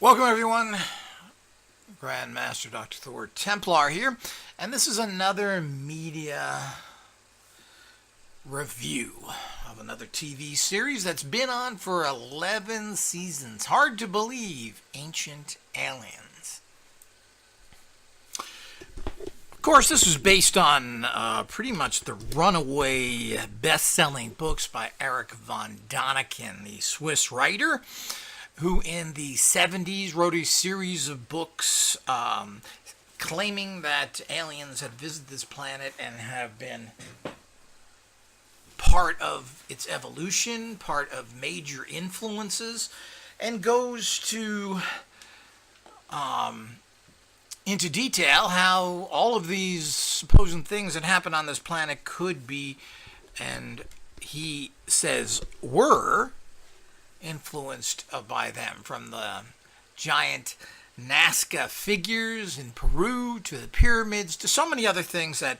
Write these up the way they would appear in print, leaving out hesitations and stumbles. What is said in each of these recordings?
Welcome everyone, Grandmaster Dr. Thor Templar here, and this is another media review of another TV series that's been on for 11 seasons. Hard to believe, Ancient Aliens. Of course, this was based on pretty much the runaway best-selling books by Erich von Däniken, the Swiss writer, who in the 70s wrote a series of books claiming that aliens had visited this planet and have been part of its evolution, part of major influences, and goes to into detail how all of these supposed things that happen on this planet could be, and he says were, influenced by them, from the giant Nazca figures in Peru to the pyramids to so many other things that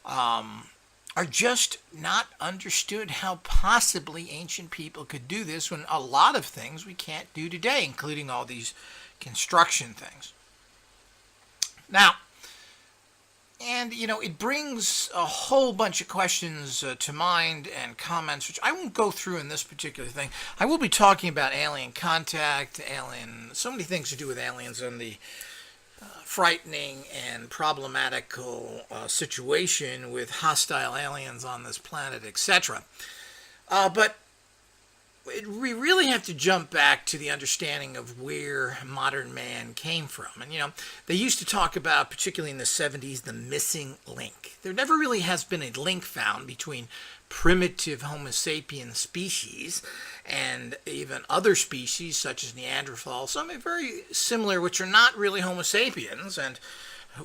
are just not understood how possibly ancient people could do this when a lot of things we can't do today, including all these construction things. Now, and, it brings a whole bunch of questions to mind and comments, which I won't go through in this particular thing. I will be talking about alien contact, so many things to do with aliens, and the frightening and problematical situation with hostile aliens on this planet, etc. But we really have to jump back to the understanding of where modern man came from. And, they used to talk about, particularly in the 70s, the missing link. There never really has been a link found between primitive Homo sapiens species and even other species, such as Neanderthals, some very similar, which are not really Homo sapiens and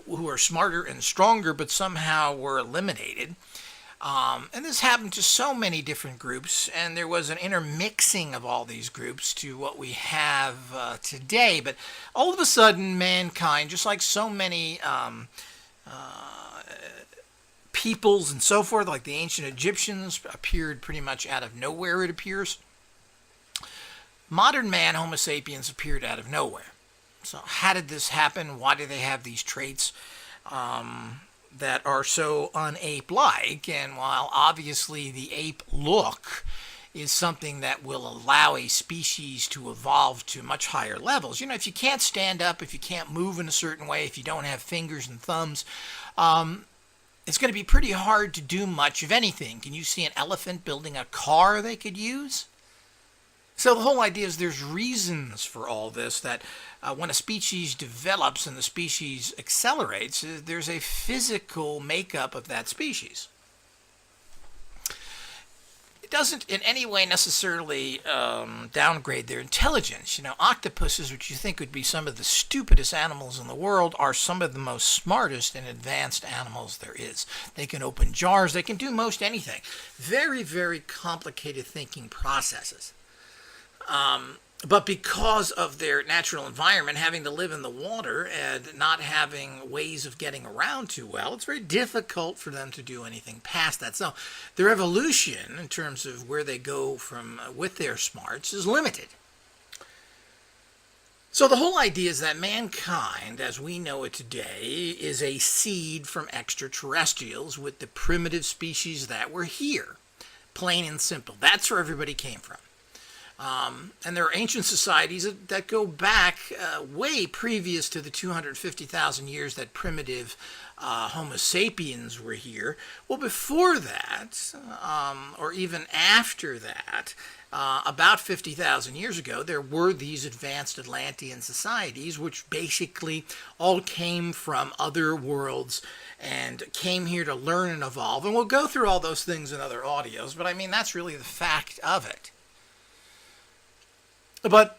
who are smarter and stronger, but somehow were eliminated. And this happened to so many different groups, and there was an intermixing of all these groups to what we have today. But all of a sudden, mankind, just like so many peoples and so forth, like the ancient Egyptians, appeared pretty much out of nowhere, it appears. Modern man, Homo sapiens, appeared out of nowhere. So how did this happen? Why do they have these traits that are so unape-like? And while obviously the ape look is something that will allow a species to evolve to much higher levels, if you can't stand up, if you can't move in a certain way, if you don't have fingers and thumbs, it's going to be pretty hard to do much of anything. Can you see an elephant building a car they could use? So the whole idea is there's reasons for all this, that when a species develops and the species accelerates, there's a physical makeup of that species. It doesn't in any way necessarily downgrade their intelligence. Octopuses, which you think would be some of the stupidest animals in the world, are some of the most smartest and advanced animals there is. They can open jars. They can do most anything. Very, very complicated thinking processes. But because of their natural environment, having to live in the water and not having ways of getting around too well, it's very difficult for them to do anything past that. So their evolution, in terms of where they go from with their smarts, is limited. So the whole idea is that mankind, as we know it today, is a seed from extraterrestrials with the primitive species that were here. Plain and simple. That's where everybody came from. And there are ancient societies that go back way previous to the 250,000 years that primitive Homo sapiens were here. Well, before that, or even after that, about 50,000 years ago, there were these advanced Atlantean societies, which basically all came from other worlds and came here to learn and evolve. And we'll go through all those things in other audios, but I mean, that's really the fact of it. But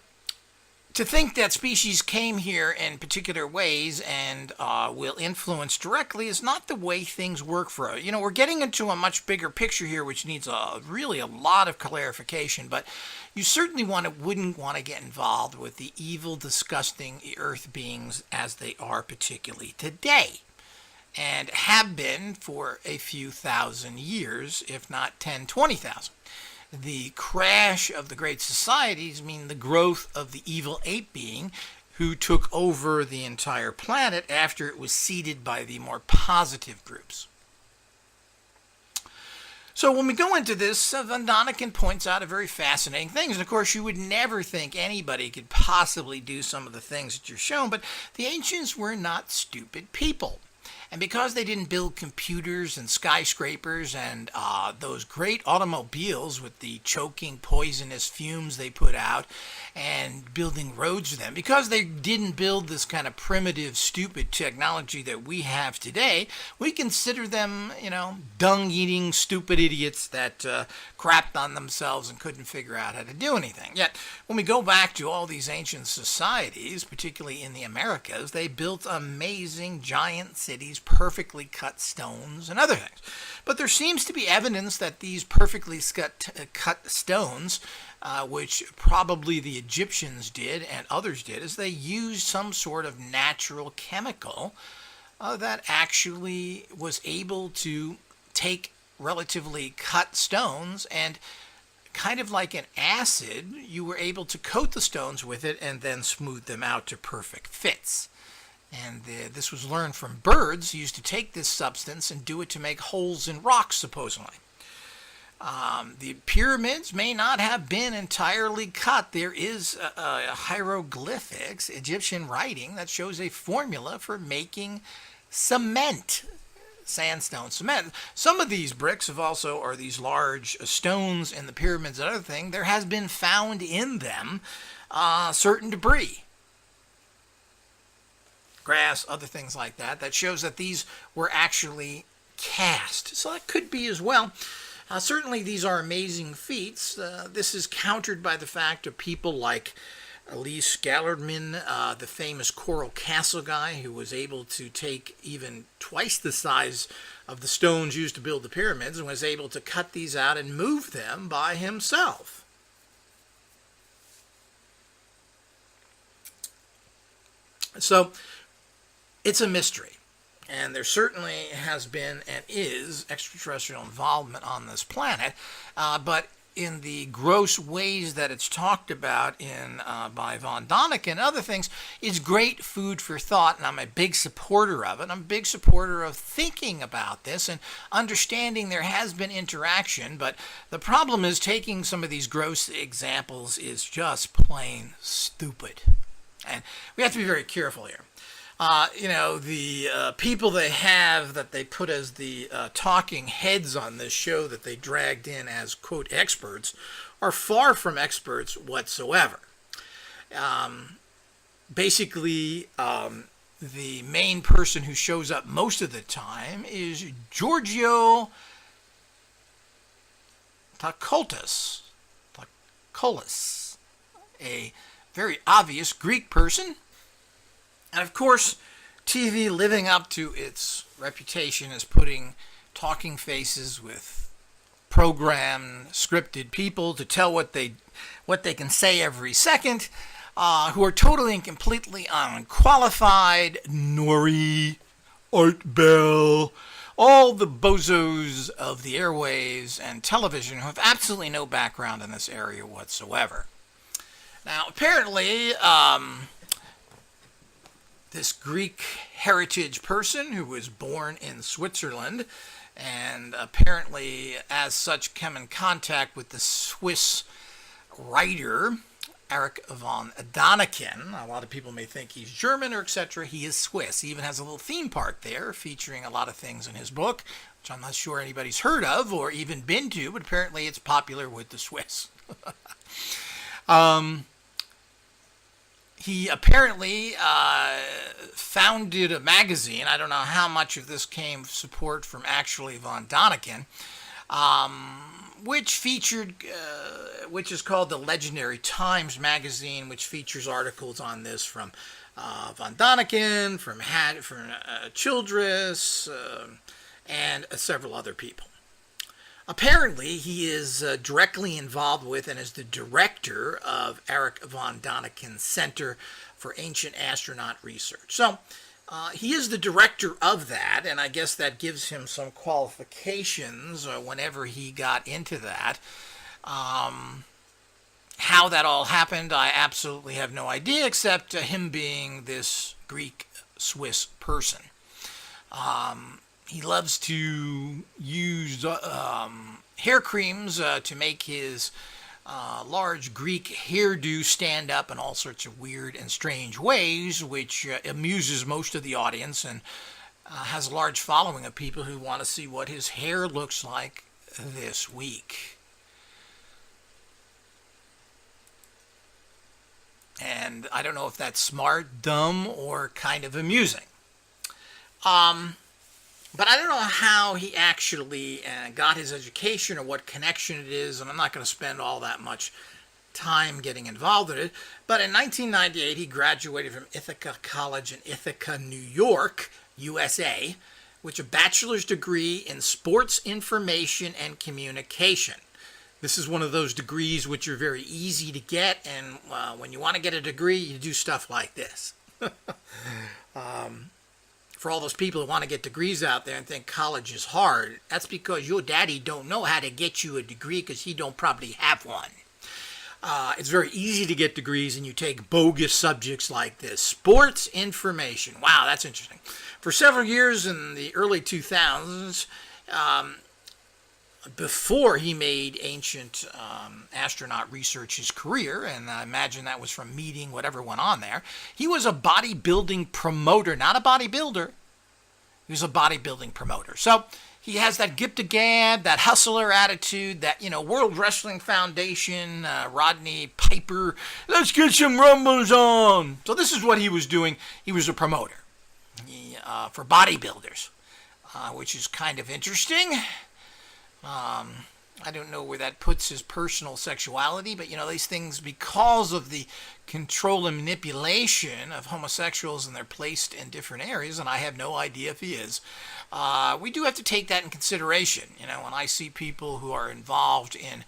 to think that species came here in particular ways and will influence directly is not the way things work for us. We're getting into a much bigger picture here, which needs really a lot of clarification. But you certainly wouldn't want to get involved with the evil, disgusting earth beings as they are particularly today, and have been for a few thousand years, if not 10, 20,000. the crash of the great societies mean the growth of the evil ape being who took over the entire planet after it was seeded by the more positive groups. So when we go into this, Von Daniken points out a very fascinating thing. And of course, you would never think anybody could possibly do some of the things that you're shown, but the ancients were not stupid people. And because they didn't build computers and skyscrapers and those great automobiles with the choking poisonous fumes they put out and building roads for them, because they didn't build this kind of primitive, stupid technology that we have today, we consider them, dung-eating, stupid idiots that crapped on themselves and couldn't figure out how to do anything. Yet, when we go back to all these ancient societies, particularly in the Americas, they built amazing giant cities, perfectly cut stones, and other things. But there seems to be evidence that these perfectly cut stones, which probably the Egyptians did and others did, is they used some sort of natural chemical that actually was able to take relatively cut stones and kind of like an acid, you were able to coat the stones with it and then smooth them out to perfect fits. And this was learned from birds who used to take this substance and do it to make holes in rocks, supposedly. The pyramids may not have been entirely cut. There is hieroglyphics, Egyptian writing, that shows a formula for making cement, sandstone cement. Some of these bricks have also, or these large stones in the pyramids and other thing, there has been found in them certain debris. Grass, other things like that, that shows that these were actually cast. So that could be as well. Certainly these are amazing feats. This is countered by the fact of people like Elise Gallerman, the famous Coral Castle guy, who was able to take even twice the size of the stones used to build the pyramids and was able to cut these out and move them by himself. So it's a mystery. And there certainly has been and is extraterrestrial involvement on this planet, but in the gross ways that it's talked about in by Von Daniken and other things, is great food for thought, and I'm a big supporter of it. I'm a big supporter of thinking about this and understanding there has been interaction, but the problem is taking some of these gross examples is just plain stupid. And we have to be very careful here. The people they have that they put as the talking heads on this show that they dragged in as, quote, experts are far from experts whatsoever. Basically, the main person who shows up most of the time is Giorgio Takoltis, a very obvious Greek person. And of course, TV, living up to its reputation as putting talking faces with programmed, scripted people to tell what they can say every second, who are totally and completely unqualified. Nori, Art Bell, all the bozos of the airways and television who have absolutely no background in this area whatsoever. Now, apparently, this Greek heritage person who was born in Switzerland and apparently as such came in contact with the Swiss writer Erich von Daniken. A lot of people may think he's German or etc. He is Swiss. He even has a little theme park there featuring a lot of things in his book, which I'm not sure anybody's heard of or even been to, but apparently it's popular with the Swiss. He apparently founded a magazine. I don't know how much of this came support from actually Von Daniken, which is called the Legendary Times magazine, which features articles on this from Von Daniken, from Childress, and several other people. Apparently, he is directly involved with and is the director of Erich von Daniken's Center for Ancient Astronaut Research. So, he is the director of that, and I guess that gives him some qualifications whenever he got into that. How that all happened, I absolutely have no idea, except him being this Greek Swiss person. He loves to use hair creams to make his large Greek hairdo stand up in all sorts of weird and strange ways, which amuses most of the audience and has a large following of people who want to see what his hair looks like this week. And I don't know if that's smart, dumb, or kind of amusing. But I don't know how he actually got his education or what connection it is, and I'm not going to spend all that much time getting involved in it. But in 1998, he graduated from Ithaca College in Ithaca, New York, USA, with a bachelor's degree in sports information and communication. This is one of those degrees which are very easy to get, and when you want to get a degree, you do stuff like this. For all those people who want to get degrees out there and think college is hard, that's because your daddy don't know how to get you a degree because he don't probably have one. It's very easy to get degrees, and you take bogus subjects like this. Sports information. Wow, that's interesting. For several years in the early 2000s, before he made ancient astronaut research his career, and I imagine that was from meeting whatever went on there, he was a bodybuilding promoter, not a bodybuilder. He was a bodybuilding promoter. So he has that gift of gab, that hustler attitude, that, World Wrestling Foundation, Rodney Piper, let's get some rumbles on. So this is what he was doing. He was a promoter for bodybuilders, which is kind of interesting. I don't know where that puts his personal sexuality, but these things, because of the control and manipulation of homosexuals, and they're placed in different areas, and I have no idea if he is, we do have to take that in consideration. When I see people who are involved in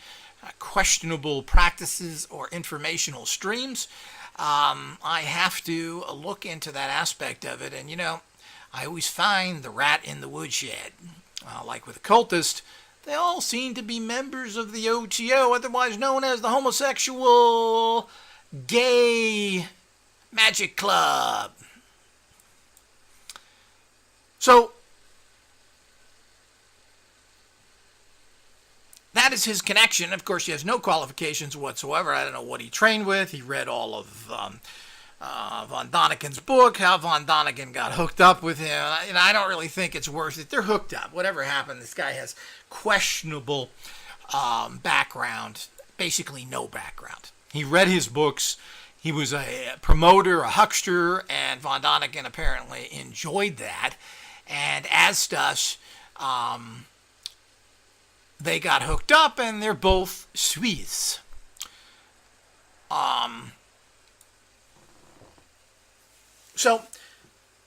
questionable practices or informational streams, I have to look into that aspect of it, and I always find the rat in the woodshed. Like with occultists, they all seem to be members of the OTO, otherwise known as the Homosexual Gay Magic Club. So, that is his connection. Of course, he has no qualifications whatsoever. I don't know what he trained with. He read all of von Daniken's book, how von Daniken got hooked up with him. I don't really think it's worth it. They're hooked up. Whatever happened, this guy has questionable background, basically no background. He read his books. He was a promoter, a huckster, and von Daniken apparently enjoyed that. And as does, they got hooked up, and they're both Swiss. So,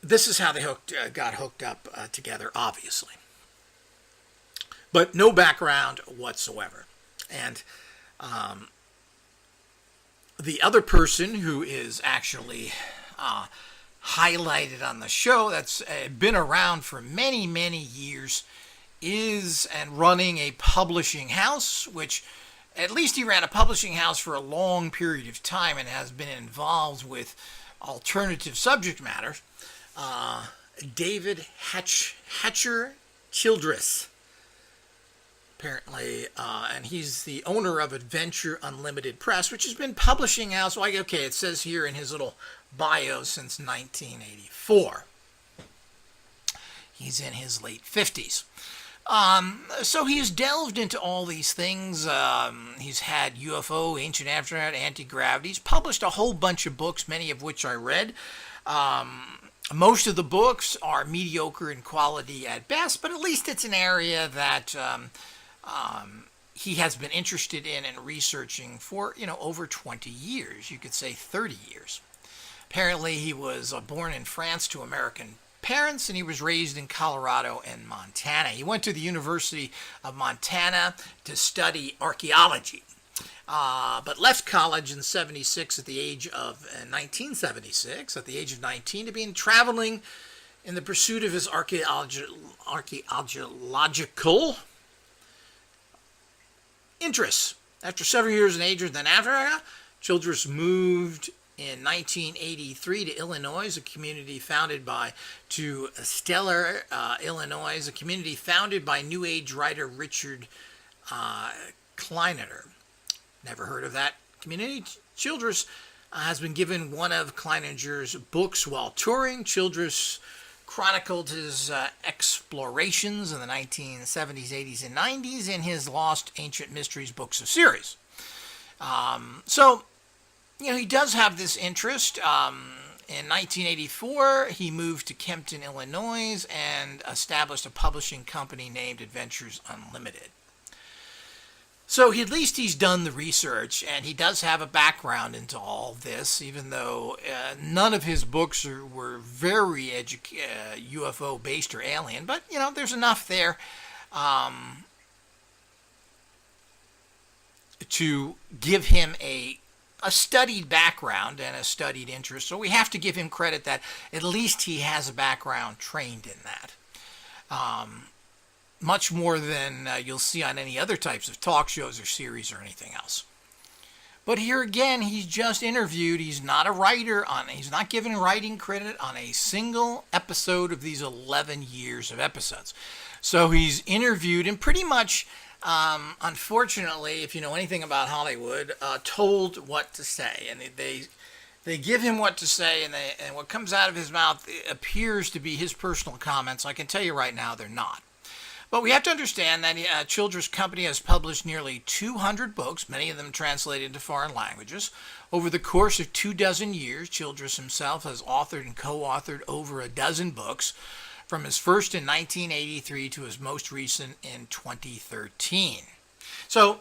this is how they got hooked up together, obviously. But no background whatsoever. And the other person who is actually highlighted on the show, that's been around for many, many years, is and running a publishing house, which at least he ran a publishing house for a long period of time and has been involved with alternative subject matter. David Hatcher Childress, apparently, and he's the owner of Adventure Unlimited Press, which has been publishing house, it says here in his little bio, since 1984. He's in his late 50s. So he's delved into all these things. He's had UFO, Ancient Astronaut, Anti-Gravity. He's published a whole bunch of books, many of which I read. Most of the books are mediocre in quality at best, but at least it's an area that he has been interested in and researching for, over 20 years. You could say 30 years. Apparently he was born in France to American parents, and he was raised in Colorado and Montana. He went to the University of Montana to study archaeology, but left college in 1976, at the age of 19, to begin traveling in the pursuit of his archaeological interests. After several years in Asia, then Africa, Childress moved in 1983 to Illinois, a community founded by to Stellar, Illinois, a community founded by New Age writer Richard Kleineter. Never heard of that community. Childress has been given one of Kleineter's books while touring. Childress chronicled his explorations in the 1970s, 80s, and 90s in his Lost Ancient Mysteries books of series. So, he does have this interest. In 1984, he moved to Kempton, Illinois, and established a publishing company named Adventures Unlimited. So at least he's done the research, and he does have a background into all this, even though none of his books were very UFO-based or alien. But, there's enough there to give him a studied background and a studied interest. So we have to give him credit that at least he has a background trained in that. Much more than you'll see on any other types of talk shows or series or anything else. But here again, he's just interviewed. He's not a writer he's not given writing credit on a single episode of these 11 years of episodes. So he's interviewed and pretty much, unfortunately, if you know anything about Hollywood, told what to say. And they give him what to say, and what comes out of his mouth appears to be his personal comments. I can tell you right now, they're not. But we have to understand that Childress Company has published nearly 200 books, many of them translated into foreign languages. Over the course of 24 years, Childress himself has authored and co-authored over a dozen books, from his first in 1983 to his most recent in 2013. So,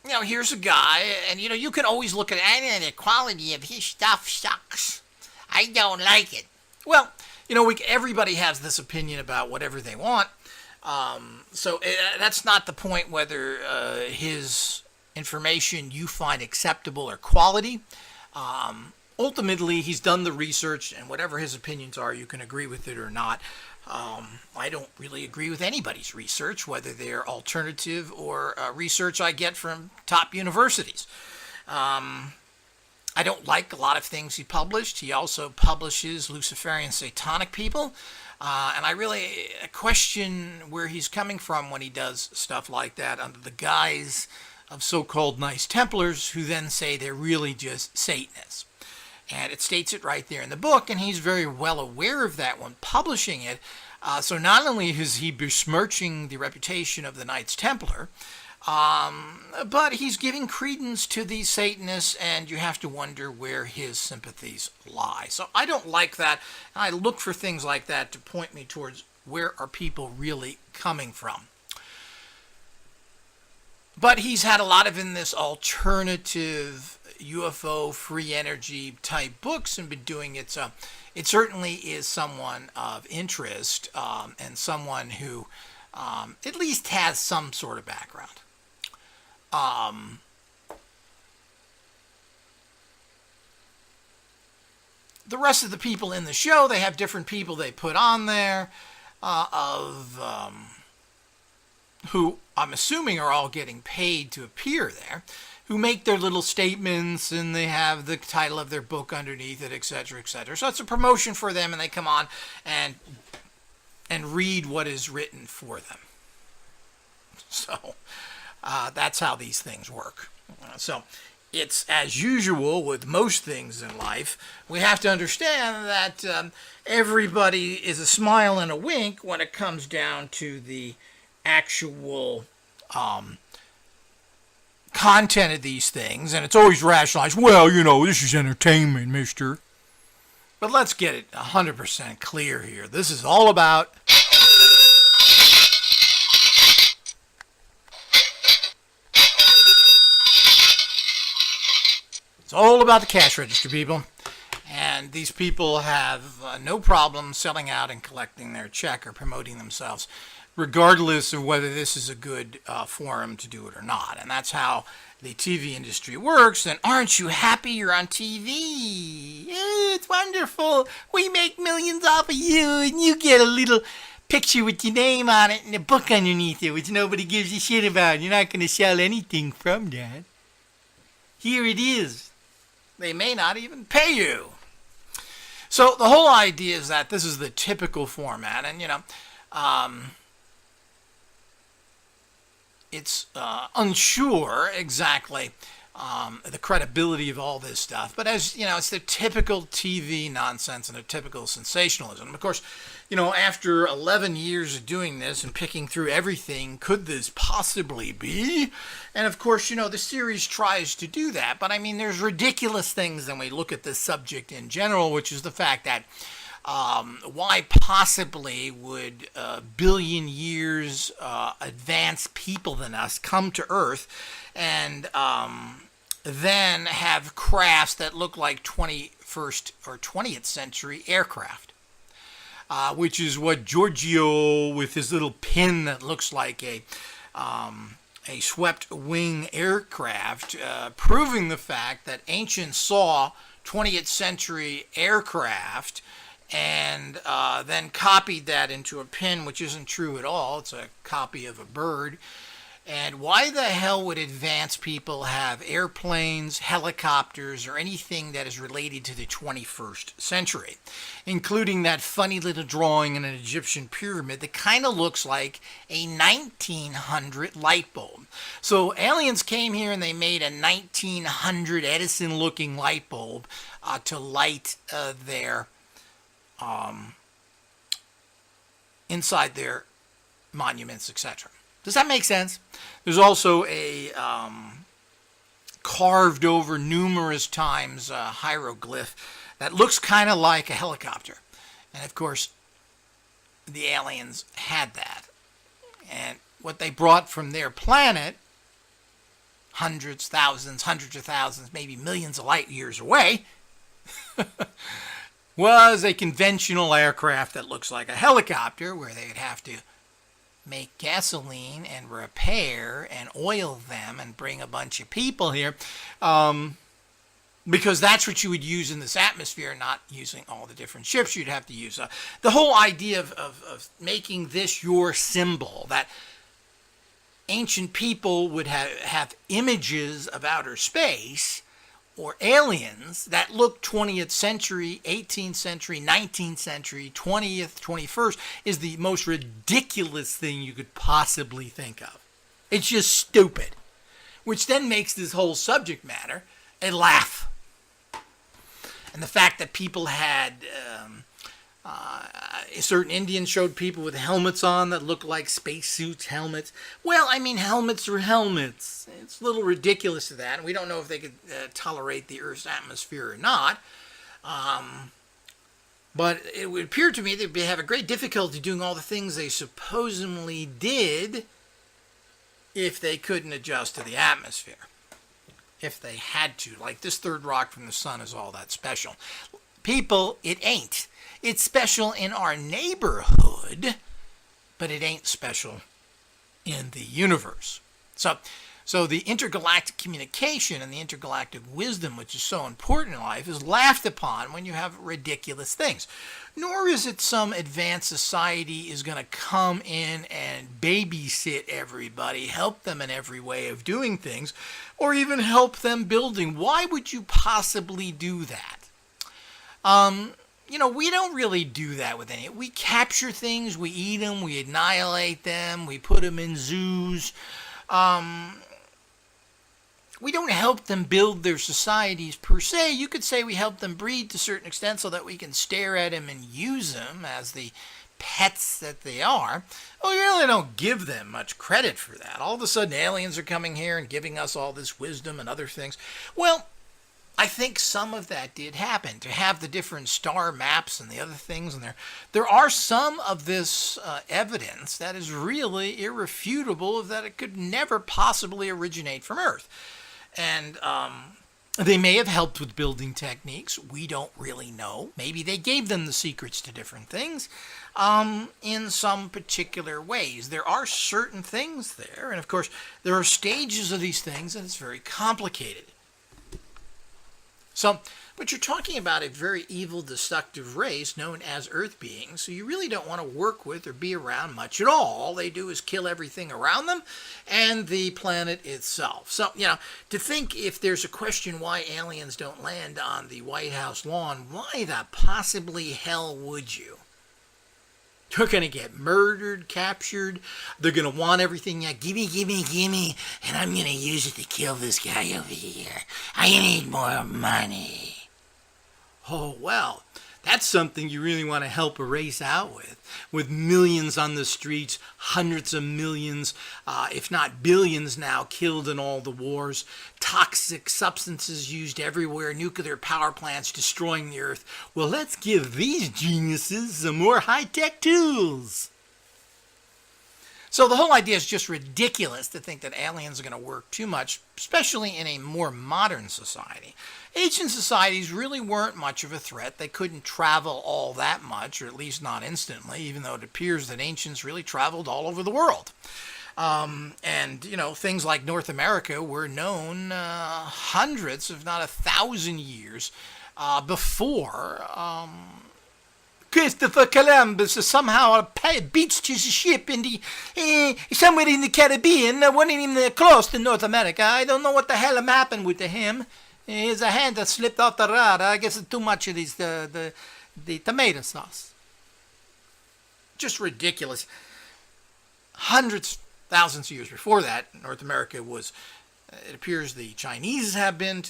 here's a guy, and you can always look at the quality of his stuff sucks. I don't like it. Well, everybody has this opinion about whatever they want. So that's not the point whether his information you find acceptable or quality. Ultimately, he's done the research, and whatever his opinions are, you can agree with it or not. I don't really agree with anybody's research, whether they're alternative or research I get from top universities. I don't like a lot of things he published. He also publishes Luciferian Satanic people. And I really question where he's coming from when he does stuff like that under the guise of so-called Knights Templars, who then say they're really just Satanists. And it states it right there in the book, and he's very well aware of that when publishing it. So not only is he besmirching the reputation of the Knights Templar, but he's giving credence to these Satanists, and you have to wonder where his sympathies lie. So I don't like that, and I look for things like that to point me towards where are people really coming from. But he's had a lot of in this alternative UFO free energy type books and been doing it. So it certainly is someone of interest and someone who at least has some sort of background. The rest of the people in the show, they have different people they put on there who I'm assuming are all getting paid to appear there, who make their little statements, and they have the title of their book underneath it, etc., etc. So it's a promotion for them, and they come on and read what is written for them. So that's how these things work. So it's as usual with most things in life. We have to understand that everybody is a smile and a wink when it comes down to the actual content of these things, and it's always rationalized. Well, this is entertainment, mister. But let's get it 100% clear here. This is all about it's all about the cash register, people. And these people have no problem selling out and collecting their check or promoting themselves, regardless of whether this is a good forum to do it or not. And that's how the TV industry works. And aren't you happy you're on TV? It's wonderful. We make millions off of you, and you get a little picture with your name on it and a book underneath it, which nobody gives a shit about. You're not going to sell anything from that. Here it is. They may not even pay you. So the whole idea is that this is the typical format, and it's unsure exactly the credibility of all this stuff. But as you know, it's the typical TV nonsense and the typical sensationalism. Of course, after 11 years of doing this and picking through everything, could this possibly be? And of course, the series tries to do that. But I mean, there's ridiculous things when we look at this subject in general, which is the fact that why possibly would billion years advanced people than us come to Earth and then have crafts that look like 21st or 20th century aircraft, which is what Giorgio, with his little pin that looks like a swept wing aircraft, proving the fact that ancients saw 20th century aircraft and then copied that into a pin, which isn't true at all. It's a copy of a bird. And why the hell would advanced people have airplanes, helicopters, or anything that is related to the 21st century, including that funny little drawing in an Egyptian pyramid that kind of looks like a 1900 light bulb. So aliens came here and they made a 1900 Edison-looking light bulb to light their inside their monuments, etc. Does that make sense? There's also a carved over numerous times hieroglyph that looks kind of like a helicopter. And of course, the aliens had that. And what they brought from their planet, hundreds of thousands, maybe millions of light years away, was a conventional aircraft that looks like a helicopter, where they'd have to make gasoline and repair and oil them and bring a bunch of people here, because that's what you would use in this atmosphere, not using all the different ships you'd have to use. The whole idea of making this your symbol, that ancient people would have images of outer space or aliens that look 20th century, 18th century, 19th century, 20th, 21st, is the most ridiculous thing you could possibly think of. It's just stupid. Which then makes this whole subject matter a laugh. And the fact that people had, certain Indians showed people with helmets on that looked like spacesuits, helmets. Well, I mean, helmets are helmets. It's a little ridiculous to that. And we don't know if they could tolerate the Earth's atmosphere or not. But it would appear to me they'd have a great difficulty doing all the things they supposedly did if they couldn't adjust to the atmosphere. If they had to. Like this third rock from the sun is all that special. People, it ain't. It's special in our neighborhood, but it ain't special in the universe. So the intergalactic communication and the intergalactic wisdom, which is so important in life, is laughed upon when you have ridiculous things. Nor is it some advanced society is going to come in and babysit everybody, help them in every way of doing things, or even help them building. Why would you possibly do that? We don't really do that with any. We capture things, we eat them, we annihilate them, we put them in zoos. We don't help them build their societies per se. You could say we help them breed to a certain extent so that we can stare at them and use them as the pets that they are. Well, we really don't give them much credit for that. All of a sudden, aliens are coming here and giving us all this wisdom and other things. Well, I think some of that did happen, to have the different star maps and the other things in there. There are some of this evidence that is really irrefutable, of that it could never possibly originate from Earth. And they may have helped with building techniques. We don't really know. Maybe they gave them the secrets to different things in some particular ways. There are certain things there. And of course, there are stages of these things, and it's very complicated. So, but you're talking about a very evil, destructive race known as Earth beings, so you really don't want to work with or be around much at all. All they do is kill everything around them and the planet itself. So, to think if there's a question why aliens don't land on the White House lawn, why the possibly hell would you? They're going to get murdered, captured. They're going to want everything. Yeah, gimme, gimme, gimme. And I'm going to use it to kill this guy over here. I need more money. Oh, well, that's something you really want to help a race out with millions on the streets, hundreds of millions, if not billions now, killed in all the wars, toxic substances used everywhere, nuclear power plants destroying the earth. Well, let's give these geniuses some more high-tech tools. So the whole idea is just ridiculous to think that aliens are going to work too much, especially in a more modern society. Ancient societies really weren't much of a threat. They couldn't travel all that much, or at least not instantly, even though it appears that ancients really traveled all over the world. Things like North America were known hundreds, if not 1,000 years before Christopher Columbus somehow beached his ship in somewhere in the Caribbean. Wasn't even close to North America. I don't know what the hell happened with him. His hand that slipped off the rod. I guess it's too much of the tomato sauce. Just ridiculous. Hundreds, thousands of years before that, North America was. It appears the Chinese have been and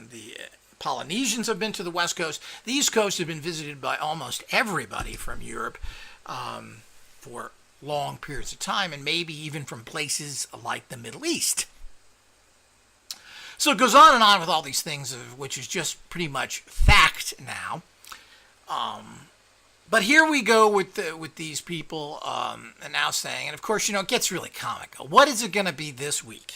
the Polynesians have been to the West Coast. The East Coast have been visited by almost everybody from Europe for long periods of time, and maybe even from places like the Middle East. So it goes on and on with all these things, which is just pretty much fact now. But here we go with these people and now saying, and of course, it gets really comical. What is it going to be this week?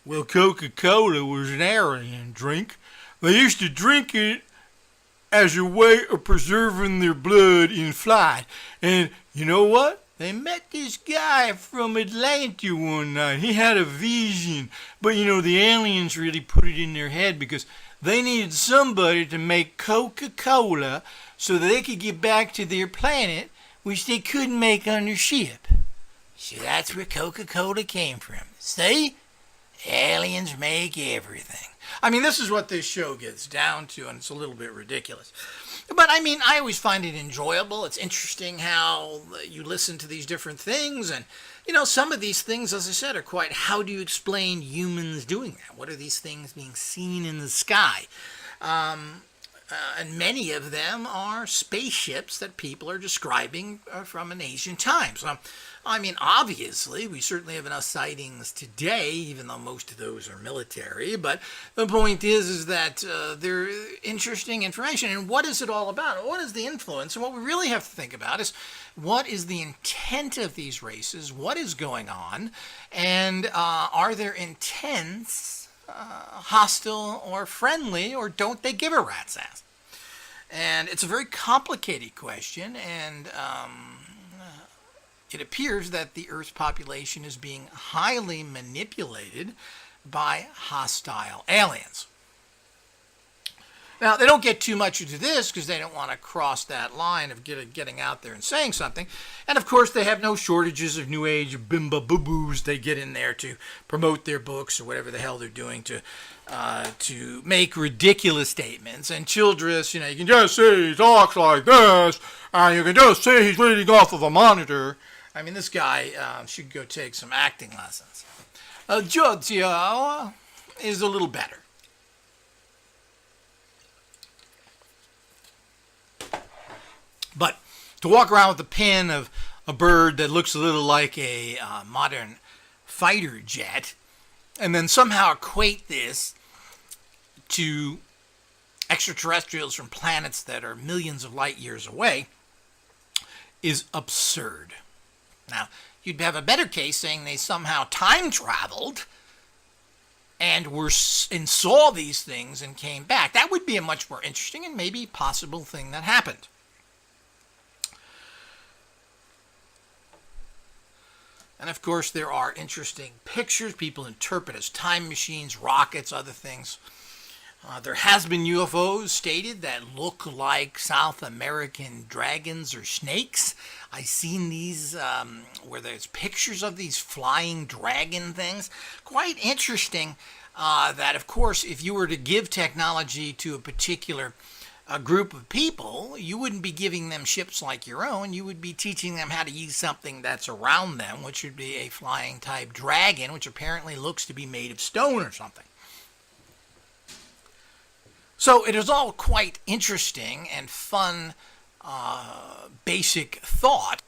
Well, Coca-Cola was an alien drink. They used to drink it as a way of preserving their blood in flight. And you know what? They met this guy from Atlanta one night. He had a vision. But the aliens really put it in their head because they needed somebody to make Coca-Cola so that they could get back to their planet, which they couldn't make on their ship. So that's where Coca-Cola came from. See? Aliens make everything. I mean, this is what this show gets down to, and it's a little bit ridiculous. But, I always find it enjoyable. It's interesting how you listen to these different things. And, some of these things, as I said, are quite, how do you explain humans doing that? What are these things being seen in the sky? And many of them are spaceships that people are describing from an ancient times. Obviously, we certainly have enough sightings today, even though most of those are military. But the point is that they're interesting information. And what is it all about? What is the influence? And what we really have to think about is what is the intent of these races? What is going on? And are their intents hostile or friendly, or don't they give a rat's ass? And it's a very complicated question, and it appears that the Earth's population is being highly manipulated by hostile aliens. Now, they don't get too much into this because they don't want to cross that line of getting out there and saying something. And, of course, they have no shortages of New Age bimba-boo-boos they get in there to promote their books or whatever the hell they're doing to make ridiculous statements. And Childress, you can just say he talks like this, and you can just say he's reading off of a monitor. This guy should go take some acting lessons. Giorgio is a little better. But to walk around with the pin of a bird that looks a little like a modern fighter jet, and then somehow equate this to extraterrestrials from planets that are millions of light years away, is absurd. Now, you'd have a better case saying they somehow time traveled and saw these things and came back. That would be a much more interesting and maybe possible thing that happened. And of course, there are interesting pictures people interpret as time machines, rockets, other things. There has been UFOs stated that look like South American dragons or snakes. I've seen these where there's pictures of these flying dragon things. Quite interesting that, of course, if you were to give technology to a particular group of people, you wouldn't be giving them ships like your own. You would be teaching them how to use something that's around them, which would be a flying type dragon, which apparently looks to be made of stone or something. So it is all quite interesting and fun, basic thought,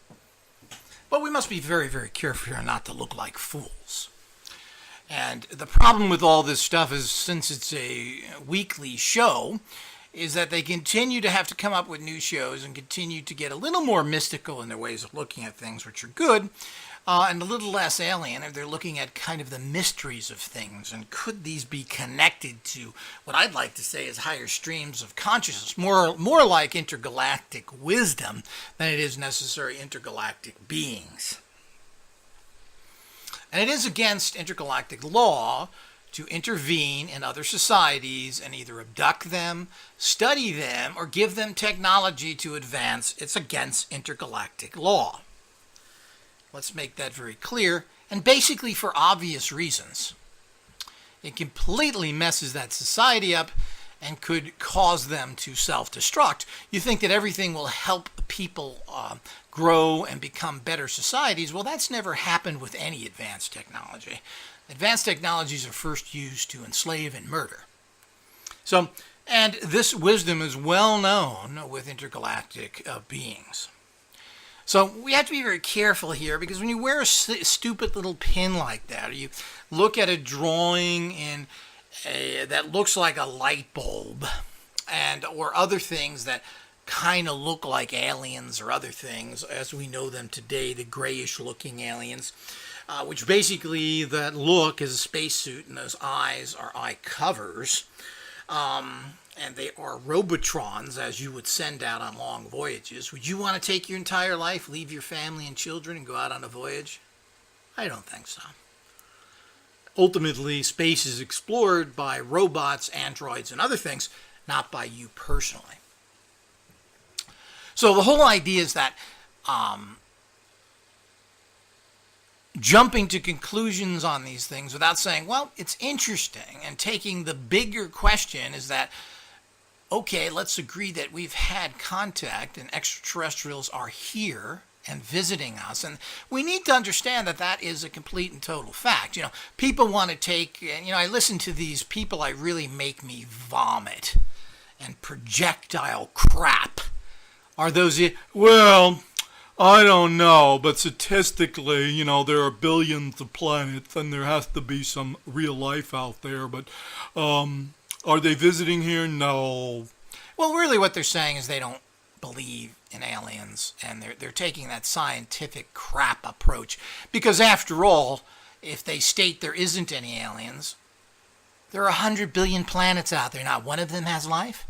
but we must be very, very careful here not to look like fools. And the problem with all this stuff is, since it's a weekly show, is that they continue to have to come up with new shows and continue to get a little more mystical in their ways of looking at things, which are good, and a little less alien if they're looking at kind of the mysteries of things. And could these be connected to what I'd like to say is higher streams of consciousness, more like intergalactic wisdom than it is necessary intergalactic beings. And it is against intergalactic law to intervene in other societies and either abduct them, study them, or give them technology to advance. It's against intergalactic law. Let's make that very clear, and basically for obvious reasons. It completely messes that society up and could cause them to self-destruct. You think that everything will help people grow and become better societies. Well, that's never happened with any advanced technology. Advanced technologies are first used to enslave and murder. So, and this wisdom is well known with intergalactic beings. So we have to be very careful here, because when you wear a stupid little pin like that, or you look at a drawing that looks like a light bulb, or other things that kind of look like aliens or other things as we know them today, the grayish looking aliens, which basically that look is a spacesuit and those eyes are eye covers. And they are Robotrons, as you would send out on long voyages. Would you want to take your entire life, leave your family and children, and go out on a voyage? I don't think so. Ultimately, space is explored by robots, androids, and other things, not by you personally. So the whole idea is that jumping to conclusions on these things without saying, well, it's interesting, and taking the bigger question is that, okay, let's agree that we've had contact and extraterrestrials are here and visiting us. And we need to understand that that is a complete and total fact. You know, people want to take, I listen to these people that really make me vomit and projectile crap. Are those, well, I don't know, but statistically, there are billions of planets and there has to be some real life out there, but, are they visiting here? No. Well, really what they're saying is they don't believe in aliens, and they're taking that scientific crap approach. Because after all, if they state there isn't any aliens, there are 100 billion planets out there. Not one of them has life,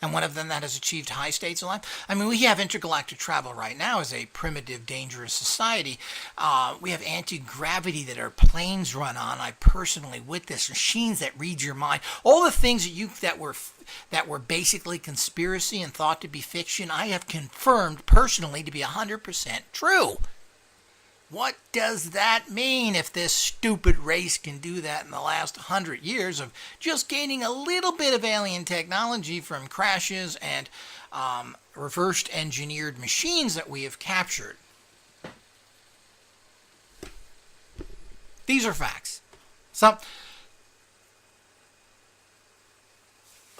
and one of them that has achieved high states of life. I mean, we have intergalactic travel right now as a primitive, dangerous society. We have anti-gravity that our planes run on. I personally witnessed machines that read your mind. All the things that were basically conspiracy and thought to be fiction, I have confirmed personally to be 100% true. What does that mean if this stupid race can do that in the last 100 years of just gaining a little bit of alien technology from crashes and reversed engineered machines that we have captured? These are facts. So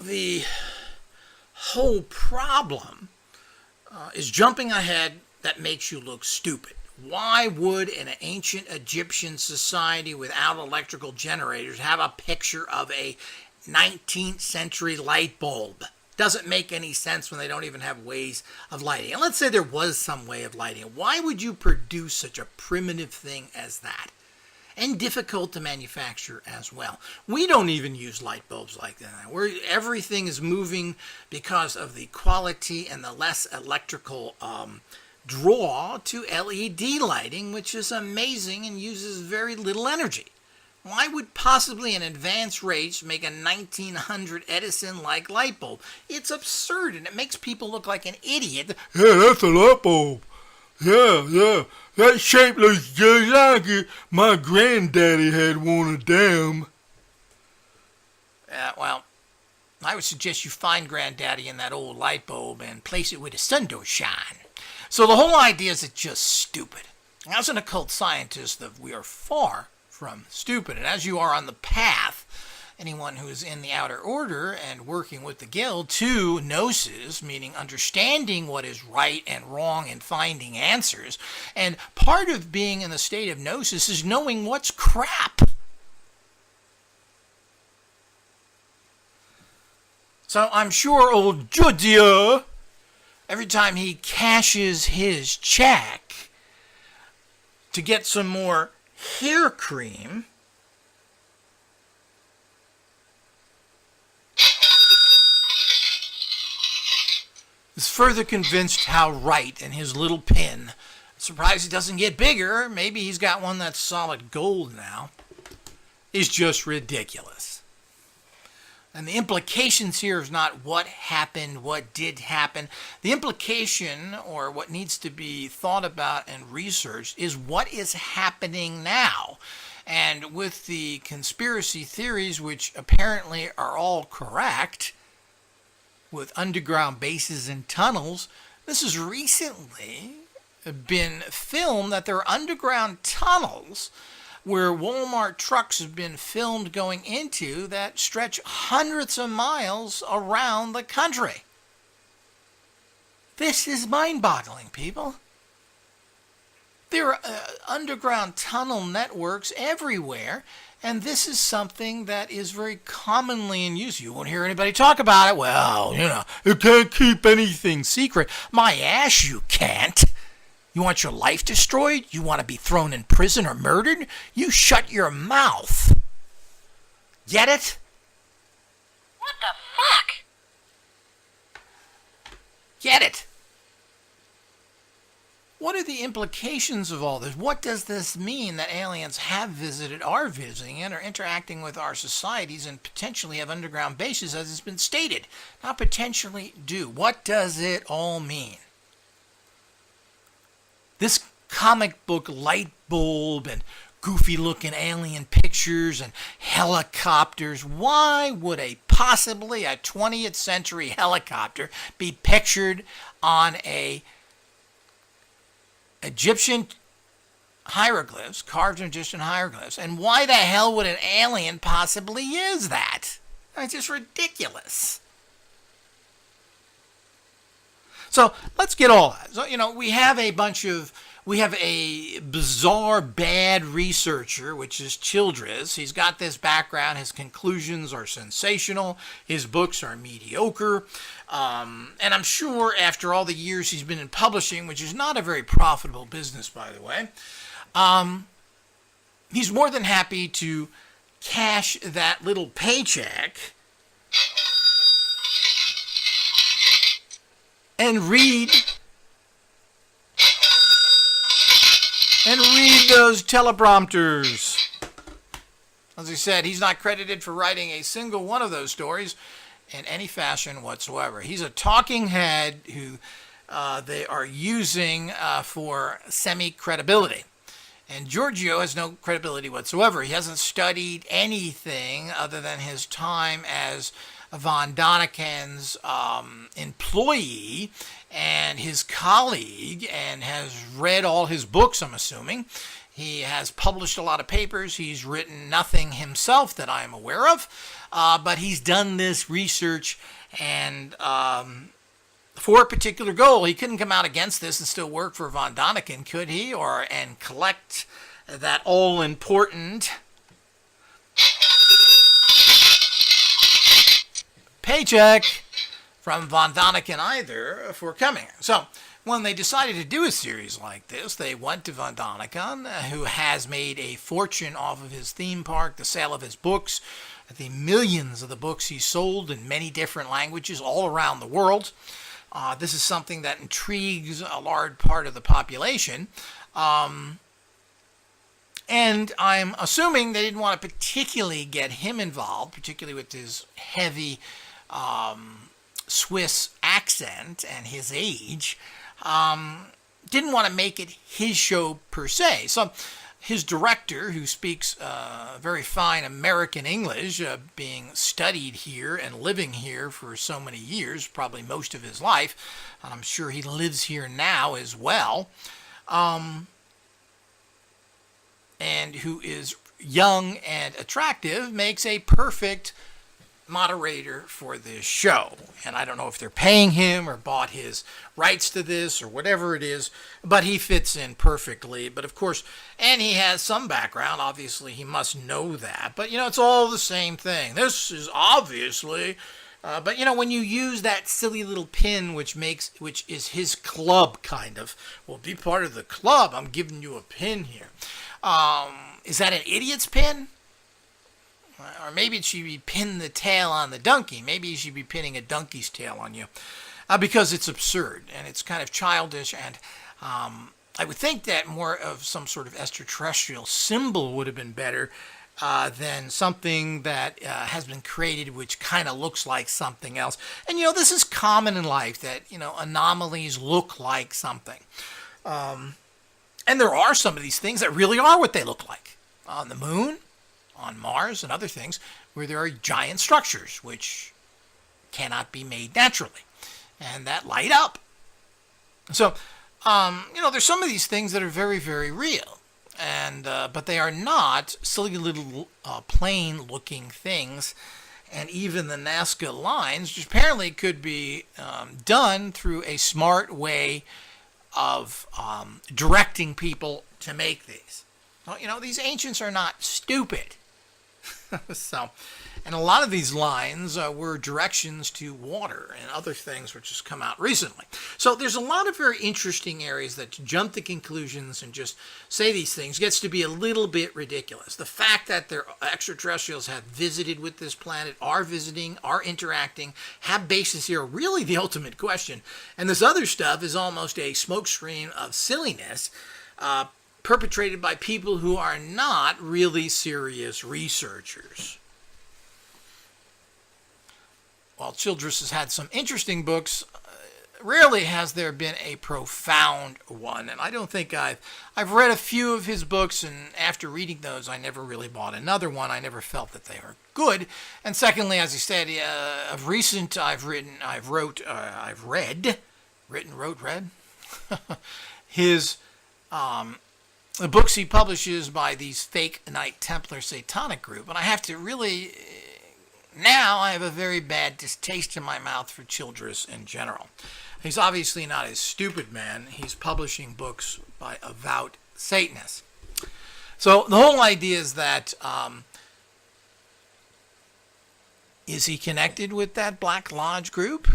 the whole problem is jumping ahead that makes you look stupid. Why would an ancient Egyptian society without electrical generators have a picture of a 19th century light bulb? Doesn't make any sense when they don't even have ways of lighting. And let's say there was some way of lighting it. Why would you produce such a primitive thing as that? And difficult to manufacture as well. We don't even use light bulbs like that. Everything is moving because of the quality and the less electrical draw to LED lighting, which is amazing and uses very little energy. Why would possibly an advanced race make a 1900 Edison-like light bulb? It's absurd, and it makes people look like an idiot. Yeah, that's a light bulb. Yeah. That shape looks just like it. My granddaddy had one of them. Well, I would suggest you find Granddaddy in that old light bulb and place it where the sun don't shine. So the whole idea is just stupid. As an occult scientist, we are far from stupid. And as you are on the path, anyone who is in the outer order and working with the guild to gnosis, meaning understanding what is right and wrong and finding answers. And part of being in the state of gnosis is knowing what's crap. So I'm sure old Judea, every time he cashes his check to get some more hair cream, is further convinced how right in his little pin. Surprised he doesn't get bigger. Maybe he's got one that's solid gold now. Is just ridiculous. And the implications here is not what happened, what did happen. The implication, or what needs to be thought about and researched, is what is happening now. And with the conspiracy theories, which apparently are all correct, with underground bases and tunnels, this has recently been filmed that there are underground tunnels where Walmart trucks have been filmed going into that stretch hundreds of miles around the country. This is mind-boggling, people. There are underground tunnel networks everywhere, and this is something that is very commonly in use. You won't hear anybody talk about it. Well, you can't keep anything secret. My ass, you can't. You want your life destroyed? You want to be thrown in prison or murdered? You shut your mouth. Get it? What the fuck? Get it? What are the implications of all this? What does this mean that aliens have visited, are visiting, and are interacting with our societies and potentially have underground bases, as has been stated? Not potentially do. What does it all mean? This comic book light bulb and goofy looking alien pictures and helicopters, why would possibly a 20th century helicopter be pictured on a Egyptian hieroglyphs, carved Egyptian hieroglyphs? And why the hell would an alien possibly use that? It's just ridiculous. So let's get all that. So, we have a bizarre, bad researcher, which is Childress. He's got this background. His conclusions are sensational. His books are mediocre. And I'm sure after all the years he's been in publishing, which is not a very profitable business, by the way, he's more than happy to cash that little paycheck and read those teleprompters. As I said, he's not credited for writing a single one of those stories in any fashion whatsoever. He's a talking head who they are using for semi-credibility. And Giorgio has no credibility whatsoever. He hasn't studied anything other than his time as von Daniken's employee and his colleague, and has read all his books, I'm assuming. He has published a lot of papers. He's written nothing himself that I am aware of, but he's done this research and for a particular goal. He couldn't come out against this and still work for von Daniken, could he? And collect that all-important paycheck from von Daniken either for coming. So when they decided to do a series like this, they went to von Daniken, who has made a fortune off of his theme park, the sale of his books, the millions of the books he sold in many different languages all around the world. This is something that intrigues a large part of the population. And I'm assuming they didn't want to particularly get him involved, particularly with his heavy Swiss accent and his age. Didn't want to make it his show per se. So his director, who speaks very fine American English, being studied here and living here for so many years, probably most of his life, and I'm sure he lives here now as well, and who is young and attractive, makes a perfect moderator for this show. And I don't know if they're paying him or bought his rights to this or whatever it is, but he fits in perfectly. But of course, and he has some background, obviously he must know that, but it's all the same thing. This is obviously but when you use that silly little pin which is his club, kind of, well, be part of the club, I'm giving you a pin here. Is that an idiot's pin? Or maybe it should be pin the tail on the donkey. Maybe you should be pinning a donkey's tail on you. Because it's absurd and it's kind of childish. And I would think that more of some sort of extraterrestrial symbol would have been better than something that has been created which kind of looks like something else. And, this is common in life that, anomalies look like something. And there are some of these things that really are what they look like. On the moon, on Mars, and other things where there are giant structures which cannot be made naturally and that light up. So, there's some of these things that are very, very real, and but they are not silly little plain-looking things. And even the Nazca lines, which apparently could be done through a smart way of directing people to make these. Well, these ancients are not stupid. So, and a lot of these lines were directions to water and other things which has come out recently. So there's a lot of very interesting areas that to jump to conclusions and just say these things gets to be a little bit ridiculous. The fact that their extraterrestrials have visited with this planet, are visiting, are interacting, have bases here, really the ultimate question. And this other stuff is almost a smokescreen of silliness, perpetrated by people who are not really serious researchers. While Childress has had some interesting books, rarely has there been a profound one. And I don't think I've read a few of his books, and after reading those, I never really bought another one. I never felt that they were good. And secondly, as he said, of recent, I've read his the books he publishes by these fake Knight Templar satanic group. And I have to really, now I have a very bad distaste in my mouth for Childress in general. He's obviously not a stupid man. He's publishing books by avowed Satanists. So the whole idea is that, is he connected with that Black Lodge group?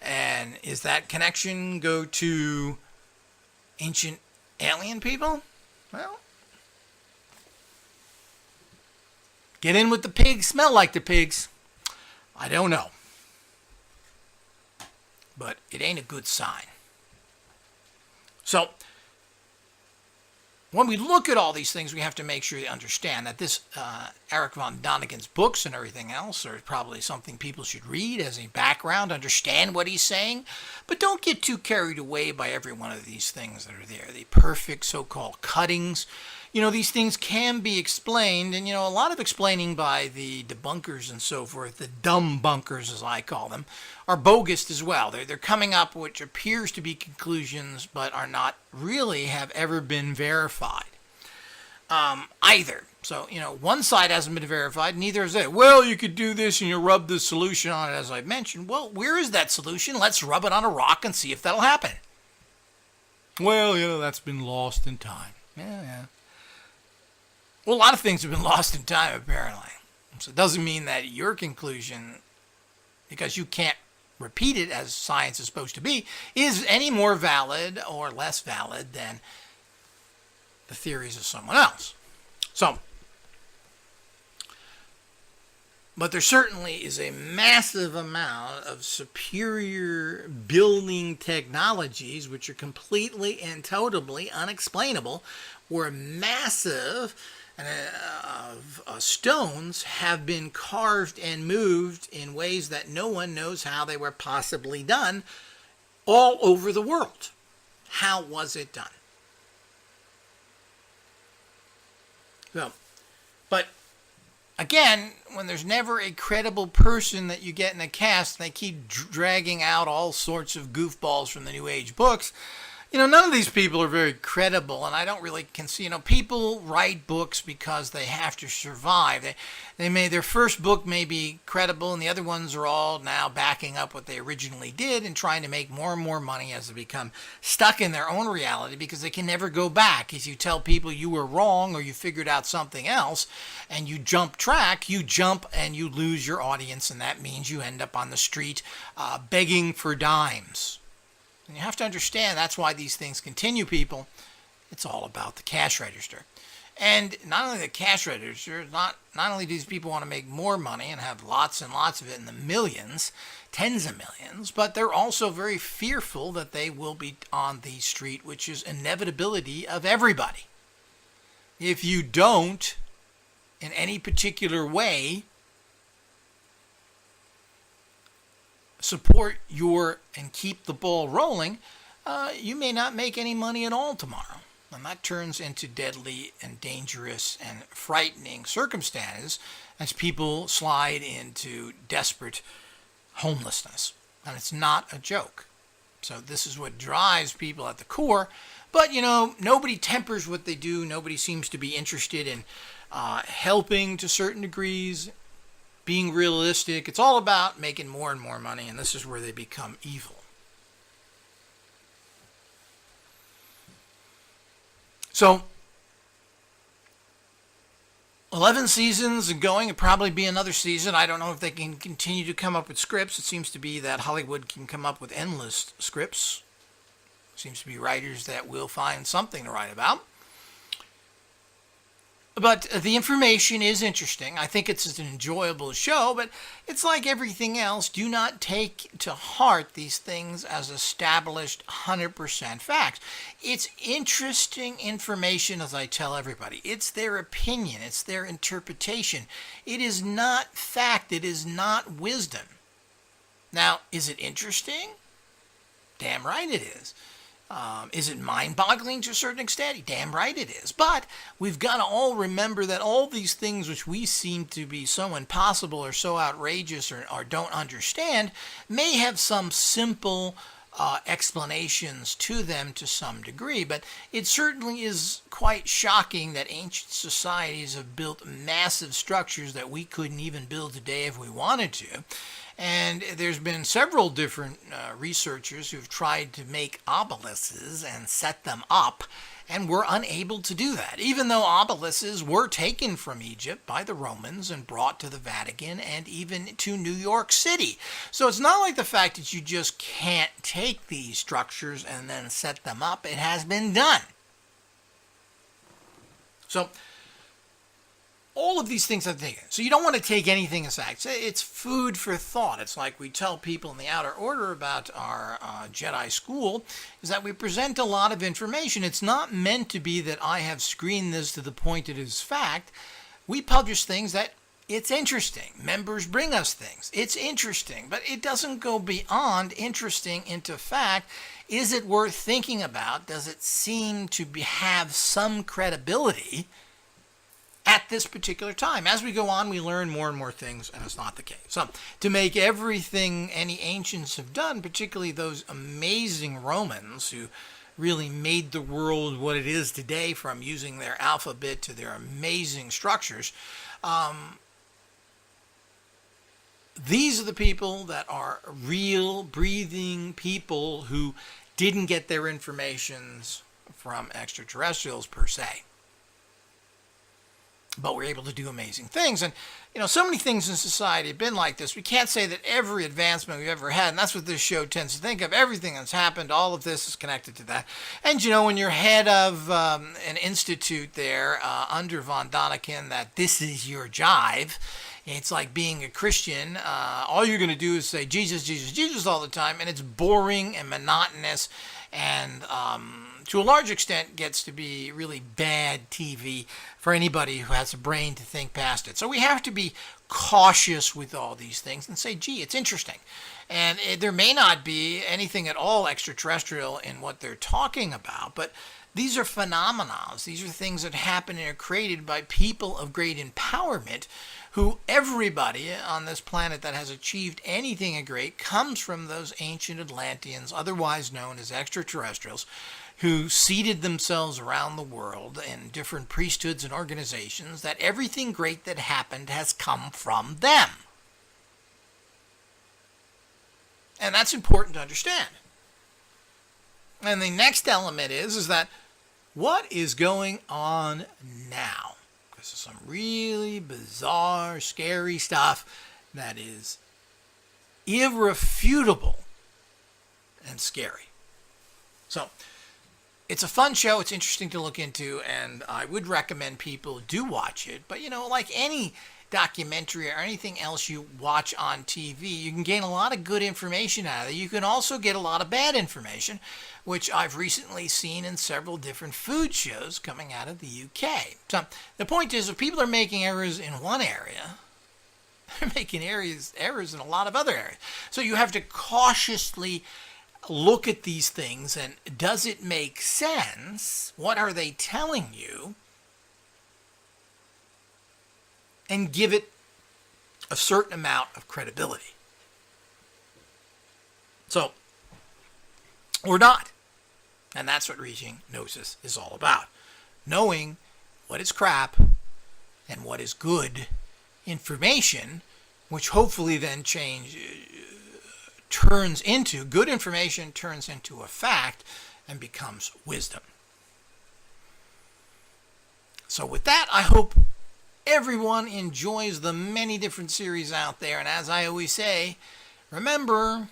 And is that connection go to ancient alien people? Well, get in with the pigs, smell like the pigs. I don't know. But it ain't a good sign. So, when we look at all these things, we have to make sure you understand that this Eric von Donigen's books and everything else are probably something people should read as a background, understand what he's saying, but don't get too carried away by every one of these things that are there. The perfect so-called cuttings. These things can be explained, and, a lot of explaining by the debunkers and so forth, the dumb bunkers as I call them, are bogus as well. They're coming up which appears to be conclusions, but are not really have ever been verified either. So, one side hasn't been verified, neither is it. Well, you could do this and you rub the solution on it, as I mentioned. Well, where is that solution? Let's rub it on a rock and see if that'll happen. Well, that's been lost in time. Yeah. Well, a lot of things have been lost in time, apparently. So it doesn't mean that your conclusion, because you can't repeat it as science is supposed to be, is any more valid or less valid than the theories of someone else. So, but there certainly is a massive amount of superior building technologies which are completely and totally unexplainable, or massive stones have been carved and moved in ways that no one knows how they were possibly done all over the world. How was it done? So, but again, when there's never a credible person that you get in a cast, and they keep dragging out all sorts of goofballs from the New Age books, none of these people are very credible, and I don't really see, people write books because they have to survive. Their first book may be credible, and the other ones are all now backing up what they originally did and trying to make more and more money as they become stuck in their own reality because they can never go back. If you tell people you were wrong or you figured out something else and you jump track, you jump and you lose your audience, and that means you end up on the street begging for dimes. And you have to understand that's why these things continue, people. It's all about the cash register. And not only the cash register, not only do these people want to make more money and have lots and lots of it in the millions, tens of millions, but they're also very fearful that they will be on the street, which is inevitability of everybody. If you don't, in any particular way, support and keep the ball rolling, you may not make any money at all tomorrow. And that turns into deadly and dangerous and frightening circumstances as people slide into desperate homelessness. And it's not a joke. So this is what drives people at the core. But, nobody tempers what they do. Nobody seems to be interested in helping to certain degrees, being realistic. It's all about making more and more money, and this is where they become evil. So, 11 seasons and going, it'll probably be another season. I don't know if they can continue to come up with scripts. It seems to be that Hollywood can come up with endless scripts. Seems to be writers that will find something to write about. But the information is interesting. I think it's an enjoyable show, but it's like everything else. Do not take to heart these things as established 100% facts. It's interesting information, as I tell everybody. It's their opinion. It's their interpretation. It is not fact. It is not wisdom. Now, is it interesting? Damn right it is. Is it mind-boggling to a certain extent? Damn right it is. But we've got to all remember that all these things which we seem to be so impossible or so outrageous or don't understand may have some simple explanations to them to some degree. But it certainly is quite shocking that ancient societies have built massive structures that we couldn't even build today if we wanted to. And there's been several different researchers who've tried to make obelisks and set them up and were unable to do that, even though obelisks were taken from Egypt by the Romans and brought to the Vatican and even to New York City. So it's not like the fact that you just can't take these structures and then set them up. It has been done. So all of these things I'm thinking. So you don't want to take anything as fact. It's food for thought. It's like we tell people in the Outer Order about our Jedi school, is that we present a lot of information. It's not meant to be that I have screened this to the point it is fact. We publish things that it's interesting. Members bring us things. It's interesting, but it doesn't go beyond interesting into fact. Is it worth thinking about? Does it seem to have some credibility at this particular time? As we go on, we learn more and more things, and it's not the case. So, to make everything any ancients have done, particularly those amazing Romans who really made the world what it is today, from using their alphabet to their amazing structures, these are the people that are real, breathing people who didn't get their informations from extraterrestrials per se, but we're able to do amazing things. And, so many things in society have been like this. We can't say that every advancement we've ever had, and that's what this show tends to think of. Everything that's happened, all of this is connected to that. And, when you're head of an institute there under von Däniken, that this is your jive, it's like being a Christian. All you're going to do is say Jesus, Jesus, Jesus all the time, and it's boring and monotonous. and to a large extent gets to be really bad TV for anybody who has a brain to think past it. So we have to be cautious with all these things and say, gee, it's interesting. And there may not be anything at all extraterrestrial in what they're talking about, but these are phenomena. These are things that happen and are created by people of great empowerment who everybody on this planet that has achieved anything of great comes from those ancient Atlanteans, otherwise known as extraterrestrials, who seated themselves around the world in different priesthoods and organizations, that everything great that happened has come from them. And that's important to understand. And the next element is that what is going on now? Because there's some really bizarre, scary stuff that is irrefutable and scary. So, it's a fun show. It's interesting to look into, and I would recommend people do watch it. But, like any documentary or anything else you watch on TV, you can gain a lot of good information out of it. You can also get a lot of bad information, which I've recently seen in several different food shows coming out of the UK. So the point is, if people are making errors in one area, they're making errors in a lot of other areas. So you have to cautiously look at these things, and does it make sense? What are they telling you? And give it a certain amount of credibility. So, or not. And that's what reaching gnosis is all about. Knowing what is crap and what is good information, which hopefully then turns into good information, turns into a fact, and becomes wisdom. So with that, I hope everyone enjoys the many different series out there. And as I always say, remember,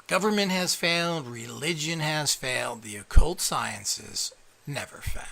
government has failed, religion has failed, the occult sciences never fail.